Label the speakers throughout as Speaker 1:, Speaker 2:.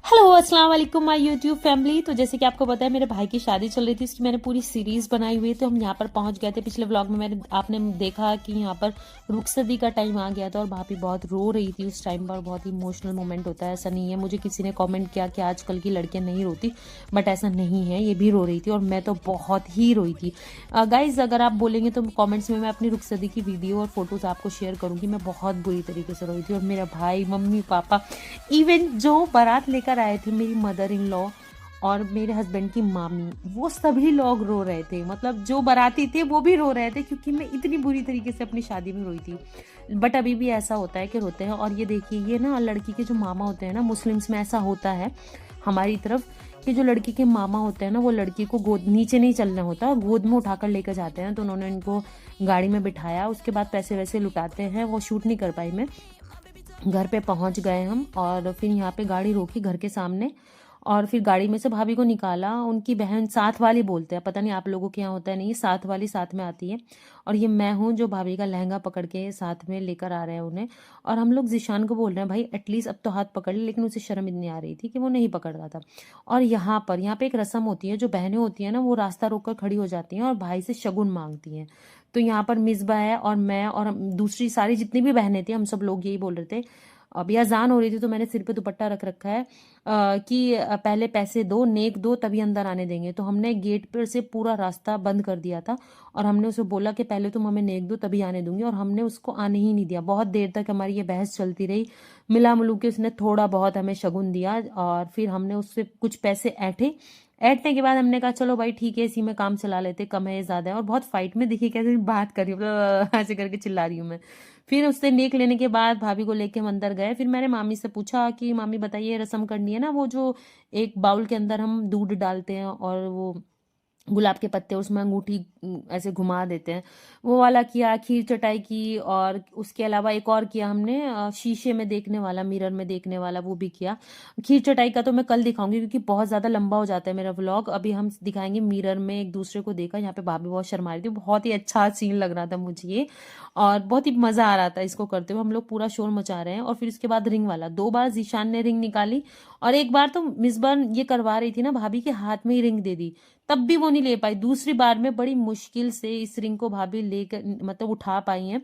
Speaker 1: Hello अस्सलाम वालेकुम my YouTube family. तो जैसे कि आपको पता है मेरे भाई की शादी चल रही थी, इसकी मैंने पूरी सीरीज बनाई हुई है। तो हम यहाँ पर पहुंच गए थे। पिछले व्लॉग में आपने देखा कि यहाँ पर रुखसती का टाइम आ गया था और भाभी बहुत रो रही थी उस टाइम पर। बहुत ही इमोशनल मोमेंट होता है, ऐसा नहीं है। मुझे किसी ने कॉमेंट किया कि आजकल की लड़कियाँ नहीं रोती, बट ऐसा नहीं है, ये भी रो रही थी और मैं तो बहुत ही रोई थी। गाइज अगर आप बोलेंगे तो कॉमेंट्स में मैं अपनी रुखसती की वीडियो और फोटोज आपको शेयर करूँगी। मैं बहुत बुरी तरीके से रोई थी और मेरा भाई, मम्मी, पापा, इवन जो बारात लेकर आए थे, मेरी मदर इन लॉ और मेरे हस्बैंड की मामी, वो सभी लोग रो रहे थे। मतलब जो बाराती थे वो भी रो रहे थे क्योंकि मैं इतनी बुरी तरीके से अपनी शादी में रोई थी। बट अभी भी ऐसा होता है कि रोते हैं। और ये देखिए, ये ना लड़की के जो मामा होते हैं ना, मुस्लिम्स में ऐसा होता है हमारी तरफ कि जो लड़की के मामा होते हैं ना, वो लड़की को गोद नीचे नहीं चलना होता, गोद में उठाकर लेकर जाते हैं। तो उन्होंने इनको गाड़ी में बिठाया, उसके बाद पैसे वैसे लुटाते हैं। वो शूट नहीं कर पाई मैं। घर पे पहुंच गए हम और फिर यहाँ पे गाड़ी रोकी घर के सामने और फिर गाड़ी में से भाभी को निकाला। उनकी बहन साथ वाली बोलते हैं, पता नहीं आप लोगों के यहाँ होता है नहीं, साथ वाली साथ में आती है। और ये मैं हूँ जो भाभी का लहंगा पकड़ के साथ में लेकर आ रहे हैं उन्हें। और हम लोग जिशान को बोल रहे हैं भाई एटलीस्ट अब तो हाथ पकड़ ले, लेकिन उसे शर्म इतनी आ रही थी कि वो नहीं पकड़ रहा था। और यहाँ पे एक रस्म होती है, जो बहनें होती है ना, वो रास्ता रोक कर खड़ी हो जाती हैं और भाई से शगुन मांगती हैं। तो यहाँ पर मिसबा है और मैं और दूसरी सारी जितनी भी बहनें थी, हम सब लोग यही बोल रहे थे। अभी अजान हो रही थी तो मैंने सिर पे दुपट्टा रख रखा है कि पहले पैसे दो, नेक दो, तभी अंदर आने देंगे। तो हमने गेट पर से पूरा रास्ता बंद कर दिया था और हमने उसे बोला कि पहले तुम हमें नेक दो तभी आने दूंगी, और हमने उसको आने ही नहीं दिया। बहुत देर तक हमारी ये बहस चलती रही। मिला मिलू के उसने थोड़ा बहुत हमें शगुन दिया और फिर हमने उससे कुछ पैसे ऐंठे। ऐंठने के बाद हमने कहा चलो भाई ठीक है, इसी में काम चला लेते, कम है ज्यादा है। और बहुत फाइट में देखिए कैसे बात कर रही हूँ, मतलब ऐसे करके चिल्ला रही हूँ मैं। फिर उससे नेक लेने के बाद भाभी को लेके हम अंदर गए। फिर मैंने मामी से पूछा कि मामी बताइए, रस्म करनी है ना, वो जो एक बाउल के अंदर हम दूध डालते हैं और वो गुलाब के पत्ते, उसमें अंगूठी ऐसे घुमा देते हैं, वो वाला किया। खीर चटाई की और उसके अलावा एक और किया हमने, शीशे में देखने वाला, मिरर में देखने वाला, वो भी किया। खीर चटाई का तो मैं कल दिखाऊंगी क्योंकि बहुत ज़्यादा लंबा हो जाता है मेरा व्लॉग। अभी हम दिखाएंगे मिरर में एक दूसरे को देखा। यहाँ पे भाभी बहुत शर्मा रही थी, बहुत ही अच्छा सीन लग रहा था मुझे ये, और बहुत ही मज़ा आ रहा था इसको करते हुए। हम लोग पूरा शोर मचा रहे हैं। और फिर उसके बाद रिंग वाला, 2 बार जीशान ने रिंग निकाली और एक बार तो मिसबान ये करवा रही थी ना, भाभी के हाथ में ही रिंग दे दी, तब भी वो नहीं ले पाई। दूसरी बार में बड़ी मुश्किल से इस रिंग को भाभी लेकर, मतलब उठा पाई हैं।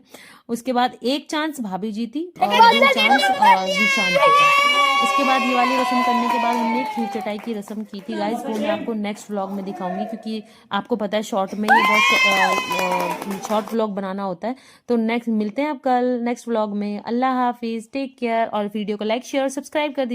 Speaker 1: उसके बाद एक चांस भाभी जीती और 2 चांस जीशान जीता। उसके बाद ये वाली रस्म करने के बाद हमने खीर चटाई की रस्म की थी गाइस, वो मैं आपको नेक्स्ट व्लॉग में दिखाऊंगी क्योंकि आपको पता है शॉर्ट में ये बहुत शॉर्ट व्लॉग बनाना होता है। तो नेक्स्ट मिलते हैं आप कल नेक्स्ट व्लॉग में। अल्लाह हाफिज, टेक केयर, और वीडियो को लाइक शेयर सब्सक्राइब कर दीजिए।